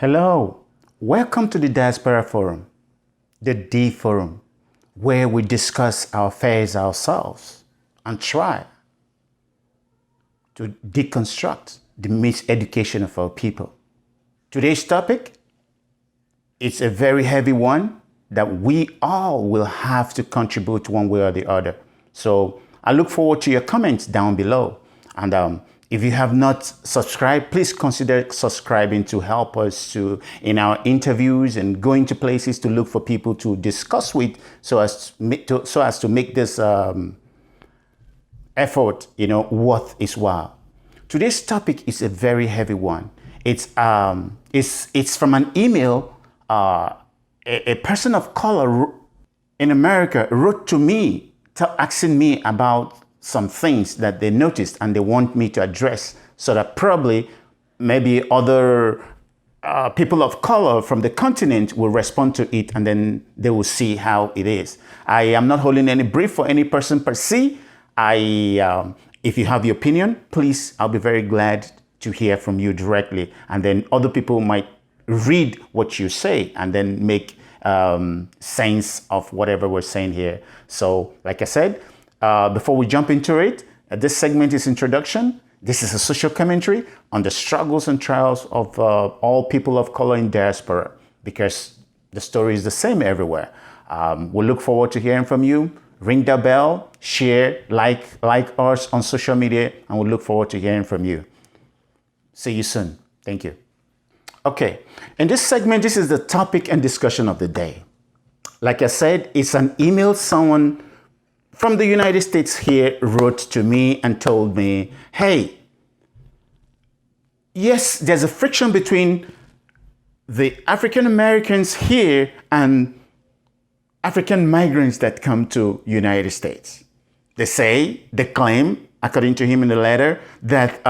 Hello, welcome to the Diaspora Forum, the D Forum, where we discuss our affairs ourselves and try to deconstruct the miseducation of our people. Today's topic, it's a very heavy one that we all will have to contribute one way or the other. So I look forward to your comments down below. And if you have not subscribed, please consider subscribing to help us in our interviews and going to places to look for people to discuss with, so as to make this effort, worth its while. Today's topic is a very heavy one. It's from an email. A person of color in America wrote to me, asking me about some things that they noticed and they want me to address, so that probably maybe other people of color from the continent will respond to it, and then they will see how it is. I am not holding any brief for any person per se. If you have your opinion, please, I'll be very glad to hear from you directly, and then other people might read what you say and then make sense of whatever we're saying here. So like I said, before we jump into it, this segment is introduction. This is a social commentary on the struggles and trials of all people of color in diaspora, because the story is the same everywhere. We look forward to hearing from you. Ring the bell, share, like us on social media, and we look forward to hearing from you. See you soon. Thank you. Okay, in this segment, this is the topic and discussion of the day. Like I said, it's an email someone from the United States here wrote to me and told me, hey, yes, there's a friction between the African Americans here and African migrants that come to United States. They claim, according to him in the letter, that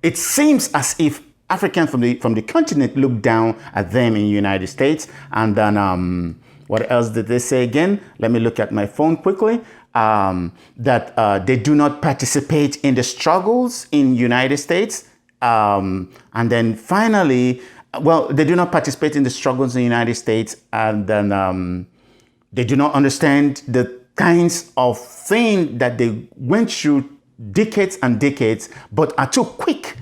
it seems as if Africans from the continent look down at them in the United States. And then what else did they say again? Let me look at my phone quickly. That they do not participate in the struggles in United States. And then finally, they do not participate in the struggles in the United States. And then they do not understand the kinds of things that they went through decades and decades, but are too quick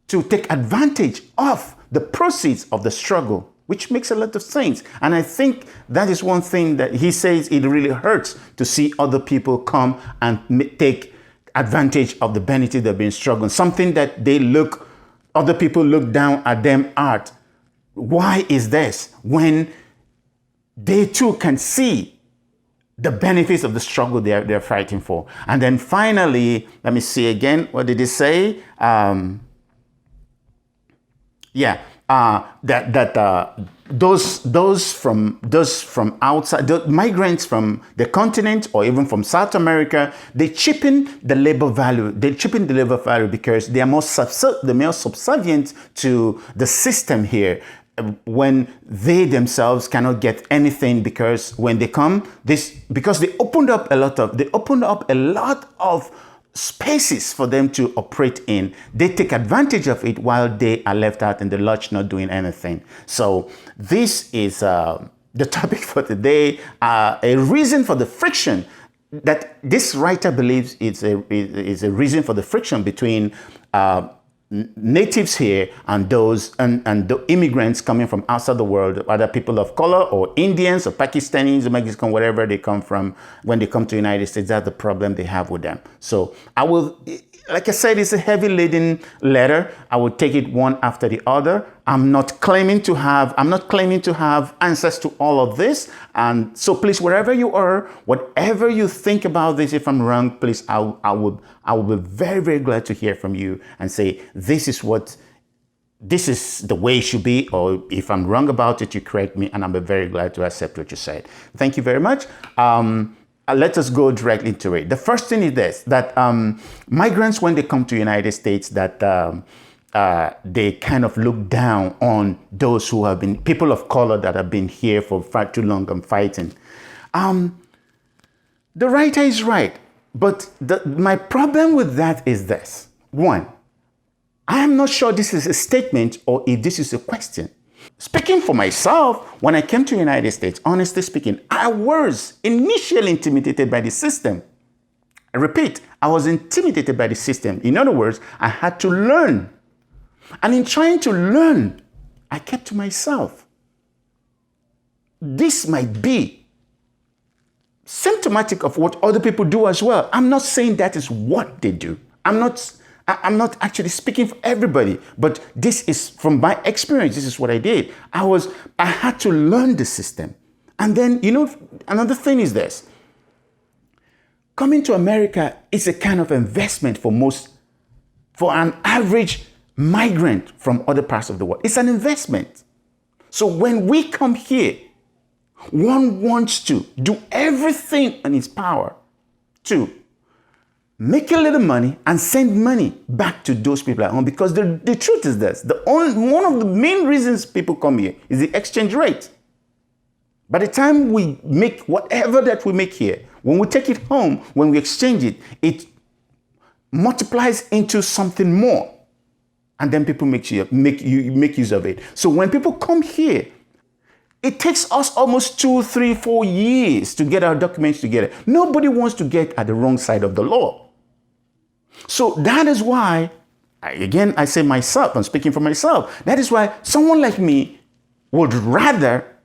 to take advantage of the proceeds of the struggle, which makes a lot of sense. And I think that is one thing that he says it really hurts to see other people come and take advantage of the benefit they've been struggling, something that other people look down at them at. Why is this? When they too can see the benefits of the struggle they're fighting for. And then finally, let me see again, what did he say? Those from outside, the migrants from the continent or even from South America, they cheapen the labor value. They cheapen the labor value because they are more subservient to the system here, when they themselves cannot get anything, because when they come, because they opened up a lot of spaces for them to operate in. They take advantage of it while they are left out in the lurch, not doing anything. So this is the topic for today. A reason for the friction that this writer believes is a reason for the friction between natives here and the immigrants coming from outside the world, whether people of color or Indians or Pakistanis or Mexicans, wherever they come from. When they come to the United States, that's the problem they have with them. So like I said, it's a heavy laden letter. I will take it one after the other. I'm not claiming to have answers to all of this. And so please, wherever you are, whatever you think about this, if I'm wrong, please, I will be very, very glad to hear from you and say, this is the way it should be, or if I'm wrong about it, you correct me, and I'll be very glad to accept what you said. Thank you very much. Let us go directly into it. The first thing is this, that migrants, when they come to the United States, that they kind of look down on those who have been people of color that have been here for far too long and fighting. The writer is right, but my problem with that is this. One, I am not sure this is a statement or if this is a question. Speaking for myself, when I came to the United States, honestly speaking, I was initially intimidated by the system. I repeat, I was intimidated by the system. In other words, I had to learn. And in trying to learn, I kept to myself. This might be symptomatic of what other people do as well. I'm not saying that is what they do. I'm not actually speaking for everybody, but this is from my experience. This is what I did. I had to learn the system. And then, another thing is this. Coming to America is a kind of investment for an average migrant from other parts of the world. It's an investment. So when we come here, one wants to do everything in its power to make a little money and send money back to those people at home, because the truth is this. One of the main reasons people come here is the exchange rate. By the time we make whatever that we make here, when we take it home, when we exchange it, it multiplies into something more. And then people make use of it. So when people come here, it takes us almost 2, 3, 4 years to get our documents together. Nobody wants to get at the wrong side of the law. So that is why, again, I say myself, I'm speaking for myself. That is why someone like me would rather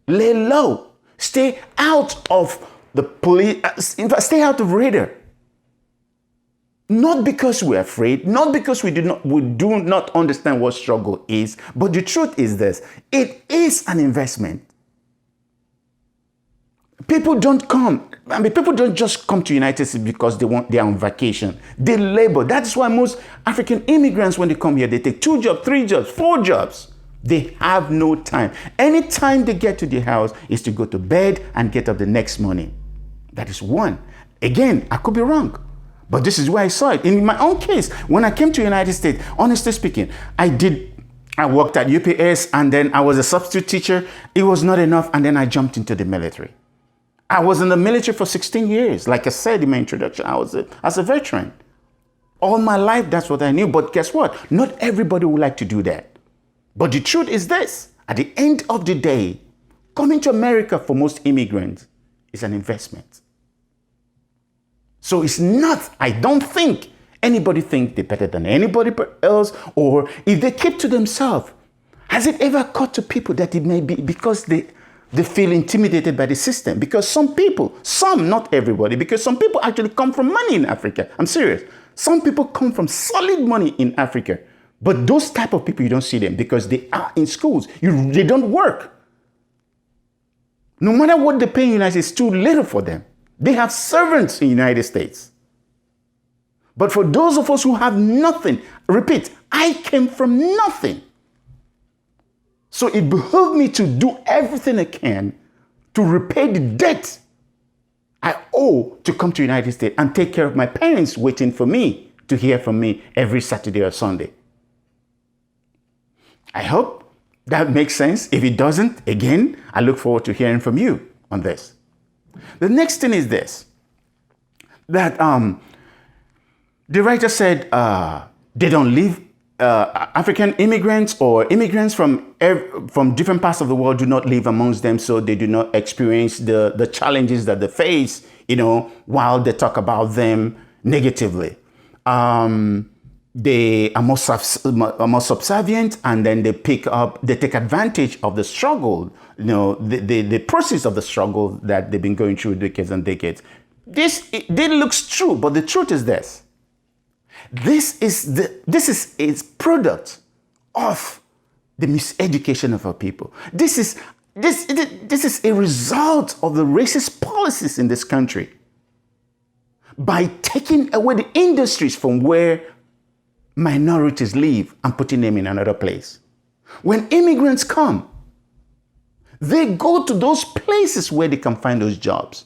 lay low, stay out of the police, stay out of radar. Not because we're afraid, not because we do not understand what struggle is, but the truth is this: it is an investment. People don't just come to United States because they're on vacation. They labor. That's why most African immigrants, when they come here, they take 2 jobs, 3 jobs, 4 jobs. They have no time. Any time they get to the house is to go to bed and get up the next morning. That is one. Again, I could be wrong, but this is where I saw it. In my own case, when I came to the United States, honestly speaking, I worked at UPS, and then I was a substitute teacher. It was not enough, and then I jumped into the military. I was in the military for 16 years. Like I said in my introduction, as a veteran. All my life, that's what I knew. But guess what? Not everybody would like to do that. But the truth is this: at the end of the day, coming to America for most immigrants is an investment. So it's not, I don't think anybody thinks they're better than anybody else, or if they keep to themselves. Has it ever occurred to people that it may be because they feel intimidated by the system? Because some people, not everybody, because some people actually come from money in Africa. I'm serious. Some people come from solid money in Africa. But those type of people, you don't see them because they are in schools. They don't work. No matter what they pay in the United States, it's too little for them. They have servants in the United States. But for those of us who have nothing, repeat, I came from nothing. So it behooved me to do everything I can to repay the debt I owe to come to the United States and take care of my parents waiting for me to hear from me every Saturday or Sunday. I hope that makes sense. If it doesn't, again, I look forward to hearing from you on this. The next thing is this, that the writer said they don't live, African immigrants or immigrants from different parts of the world do not live amongst them, so they do not experience the challenges that they face, while they talk about them negatively. They are more subservient, and then they take advantage of the struggle, the process of the struggle that they've been going through decades and decades. This looks true, but the truth is this. This is a product of the miseducation of our people. This is a result of the racist policies in this country. By taking away the industries from where minorities live and putting them in another place. When immigrants come, they go to those places where they can find those jobs,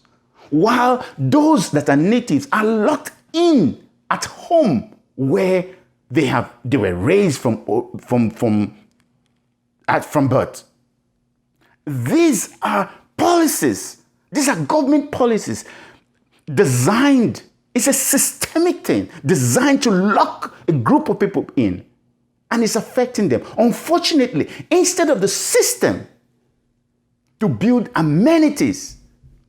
while those that are natives are locked in at home where they were raised from birth. These are policies. These are government policies designed. It's a systemic thing designed to lock a group of people in. and it's affecting them. Unfortunately, instead of the system to build amenities,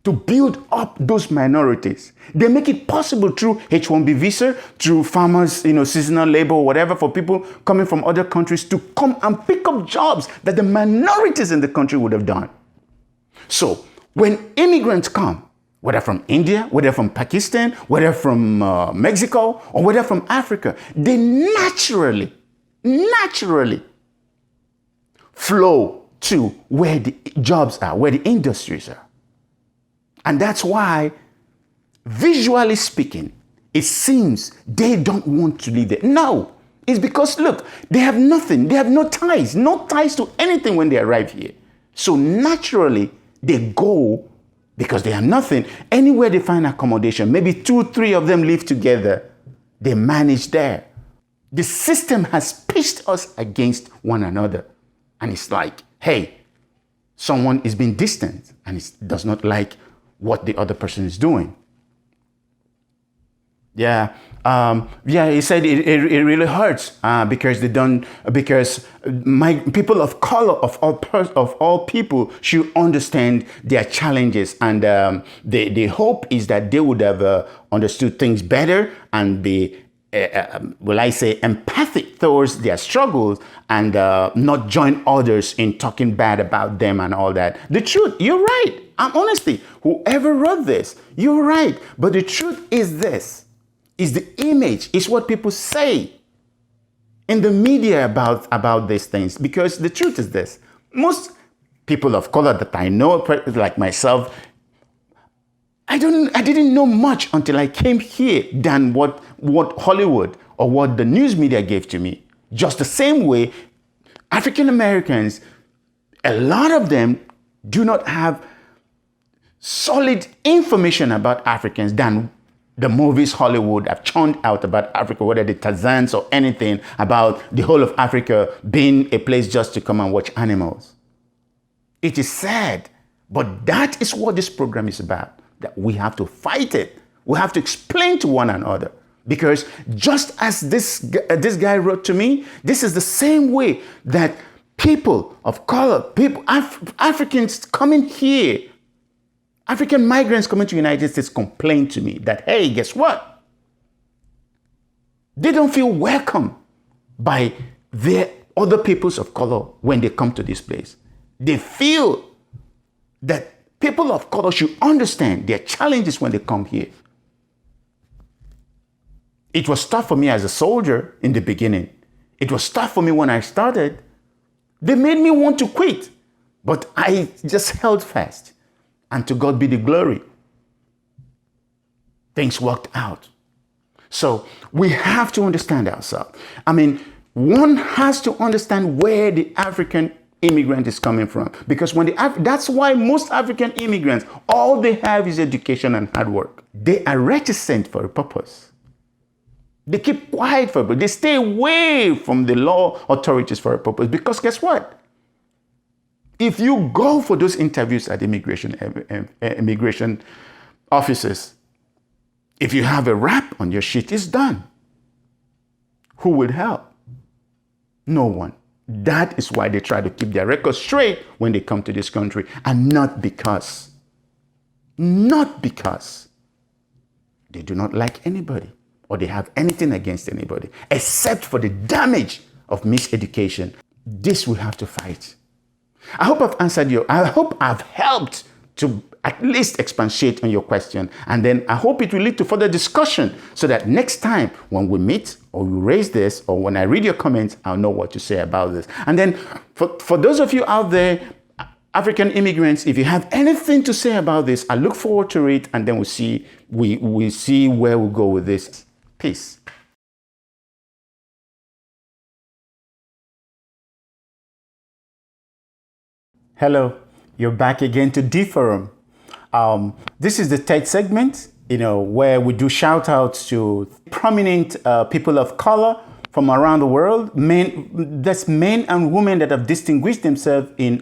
to build up those minorities, they make it possible through H-1B visa, through farmers, seasonal labor, or whatever, for people coming from other countries to come and pick up jobs that the minorities in the country would have done. So when immigrants come, whether from India, whether from Pakistan, whether from Mexico, or whether from Africa, they naturally flow to where the jobs are, where the industries are. And that's why, visually speaking, it seems they don't want to live there. No, it's because, look, they have nothing. They have no ties to anything when they arrive here. So naturally, they go, because they have nothing, anywhere they find accommodation. Maybe 2, 3 of them live together. They manage there. The system has pitched us against one another. And it's like, hey, someone is being distant and it does not like what the other person is doing. Yeah, he said it really hurts because people of color of all people should understand their challenges, and the hope is that they would have understood things better and be empathic towards their struggles, and not join others in talking bad about them and all that. The truth, you're right. Honestly, whoever wrote this, you're right. But the truth is this, is the image, is what people say in the media about these things. Because the truth is this, most people of color that I know, like myself, I didn't know much until I came here than what Hollywood or what the news media gave to me. Just the same way, African Americans, a lot of them do not have solid information about Africans than the movies Hollywood have churned out about Africa, whether the Tarzans or anything about the whole of Africa being a place just to come and watch animals. It is sad, but that is what this program is about. That we have to fight it. We have to explain to one another. Because just as this guy wrote to me, this is the same way that people of color, Africans coming here, African migrants coming to the United States complain to me that, hey, guess what? They don't feel welcome by their other peoples of color when they come to this place. They feel that people of color should understand their challenges when they come here. It was tough for me as a soldier in the beginning. It was tough for me when I started. They made me want to quit, but I just held fast. And to God be the glory. Things worked out. So we have to understand ourselves. I mean, one has to understand where the African immigrant is coming from. Because that's why most African immigrants, all they have is education and hard work. They are reticent for a purpose. They keep quiet for a purpose. They stay away from the law authorities for a purpose. Because guess what? If you go for those interviews at immigration offices, if you have a rap on your sheet, it's done. Who will help? No one. That is why they try to keep their records straight when they come to this country, and not because they do not like anybody or they have anything against anybody, except for the damage of miseducation. This we have to fight. I hope I've answered you. I hope I've helped to at least expatiate on your question. And then I hope it will lead to further discussion so that next time when we meet or you raise this or when I read your comments, I'll know what to say about this. And then for those of you out there, African immigrants, if you have anything to say about this, I look forward to it, and then we'll see where we go with this. Peace. Hello, you're back again to D Forum. This is the third segment, where we do shout outs to prominent people of color from around the world. That's men and women that have distinguished themselves in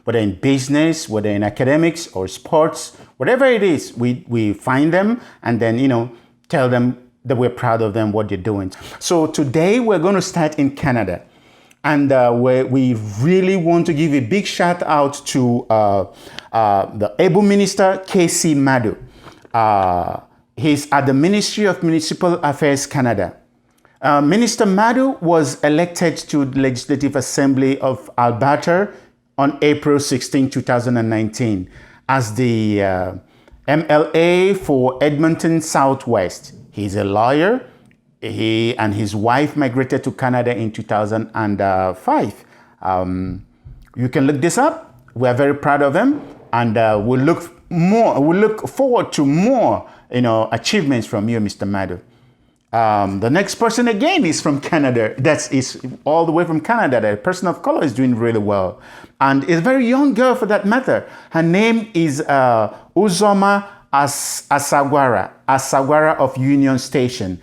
whether in business, whether in academics or sports, whatever it is. We find them and then tell them that we're proud of them, what they're doing. So today we're going to start in Canada. And we really want to give a big shout out to the able minister, K.C. Madu. He's at the Ministry of Municipal Affairs, Canada. Minister Madu was elected to the Legislative Assembly of Alberta on April 16, 2019 as the MLA for Edmonton Southwest. He's a lawyer. He and his wife migrated to Canada in 2005. You can look this up. We are very proud of them, and we'll look forward to more, achievements from you, Mr. Madu. The next person again is from Canada. Is all the way from Canada. The person of color is doing really well, and is a very young girl for that matter. Her name is Uzoma Asagwara of Union Station.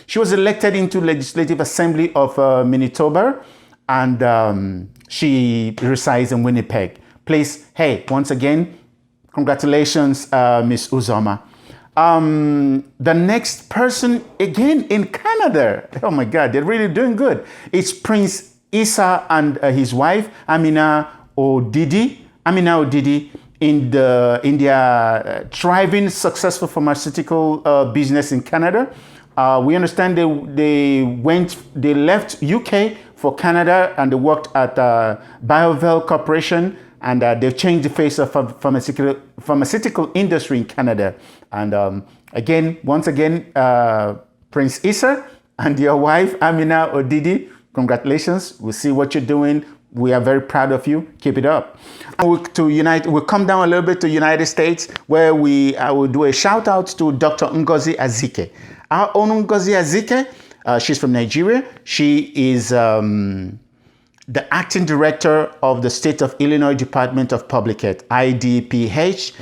She was elected into Legislative Assembly of Manitoba, and she resides in Winnipeg. Please, once again, congratulations, Miss Uzoma. The next person again in Canada. Oh my God, they're really doing good. It's Prince Issa and his wife, Amina Odidi. In their thriving, successful pharmaceutical business in Canada. We understand they left UK for Canada, and they worked at Biovel Corporation, and they've changed the face of pharmaceutical industry in Canada. And once again, Prince Issa and your wife Amina Odidi, congratulations. We'll see what you're doing. We are very proud of you. Keep it up. And we'll come down a little bit to United States, where I will do a shout out to Dr. Ngozi Azike. Our own Ngozi Azike, she's from Nigeria. She is the acting director of the State of Illinois Department of Public Health, IDPH.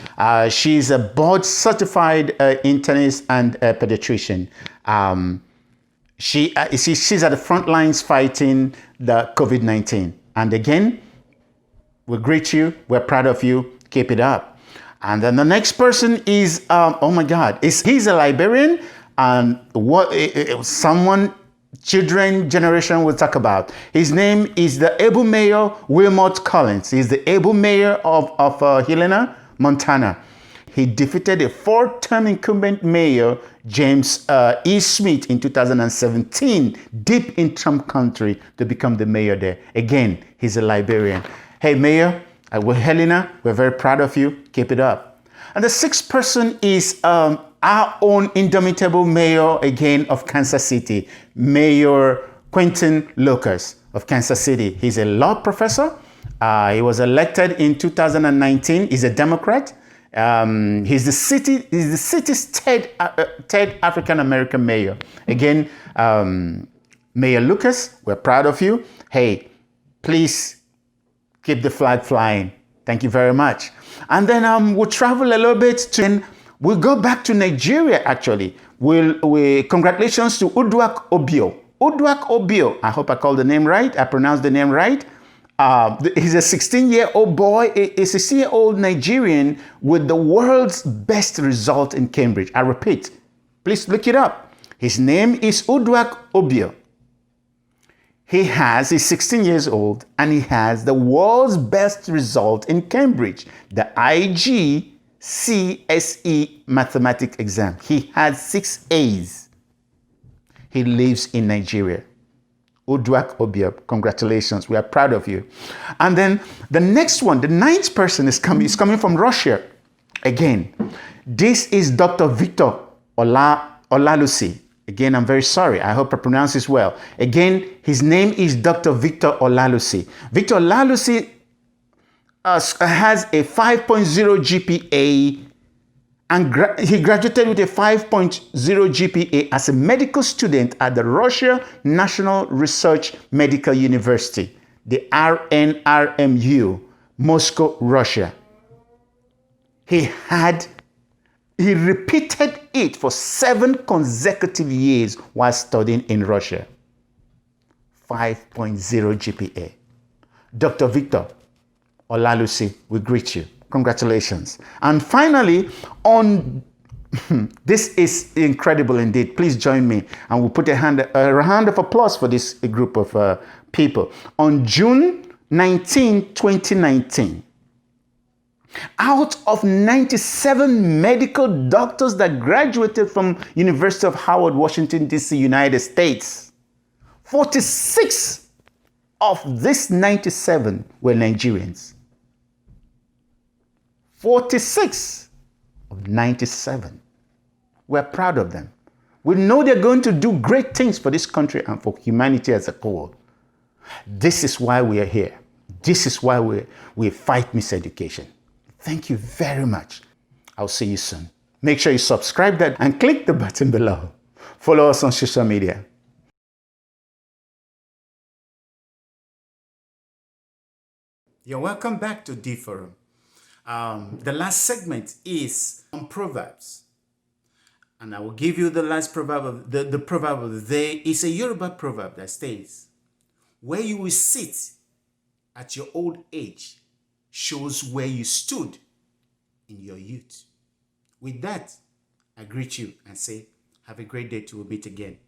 She's a board certified internist and pediatrician. She's at the front lines fighting the COVID-19. And again, we greet you. We're proud of you. Keep it up. And then the next person is, he's a librarian, and children generation will talk about. His name is the able mayor, Wilmot Collins. He's the able mayor of Helena, Montana. He defeated a four-term incumbent mayor, James E. Smith, in 2017, deep in Trump country, to become the mayor there. Again, he's a librarian. Hey, Mayor, we're Helena. We're very proud of you. Keep it up. And the sixth person is our own indomitable mayor, again, of Kansas City, Mayor Quentin Lucas of Kansas City. He's a law professor. He was elected in 2019. He's a Democrat. He's the city's third African American mayor. Again, Mayor Lucas, we're proud of you. Hey, please keep the flag flying. Thank you very much. And then we'll travel a little bit and we'll go back to Nigeria. Actually, congratulations to Uduak Obio. Uduak Obio. I hope I called the name right. I pronounced the name right. He's a 16-year-old boy, a 16-year-old Nigerian with the world's best result in Cambridge. I repeat, please look it up. His name is Uduak Obio. He's 16 years old, and he has the world's best result in Cambridge, the IGCSE mathematics exam. He had 6 A's. He lives in Nigeria. Uduak Obio, congratulations. We are proud of you. And then the next one, the ninth person is coming from Russia. Again, this is Dr. Victor Olalusi. Again, I'm very sorry. I hope I pronounce this well. Again, his name is Dr. Victor Olalusi. Victor Olalusi has a 5.0 GPA, and he graduated with a 5.0 GPA as a medical student at the Russia National Research Medical University, the RNRMU, Moscow, Russia. He repeated it for 7 consecutive years while studying in Russia. 5.0 GPA. Dr. Victor Olalusi, we greet you. Congratulations. And finally, on This is incredible indeed. Please join me and we'll put a round of applause for this group of people. On June 19, 2019, out of 97 medical doctors that graduated from University of Howard, Washington, D.C., United States, 46 of these 97 were Nigerians. 46 of 97. We're proud of them. We know they're going to do great things for this country and for humanity as a whole. This is why we are here. This is why we fight miseducation. Thank you very much. I'll see you soon. Make sure you subscribe that and click the button below. Follow us on social media. You're welcome back to D Forum. The last segment is on Proverbs. And I will give you the last proverb. The proverb of the day is a Yoruba proverb that states, "Where you will sit at your old age shows where you stood in your youth." With that, I greet you and say, have a great day till we meet again.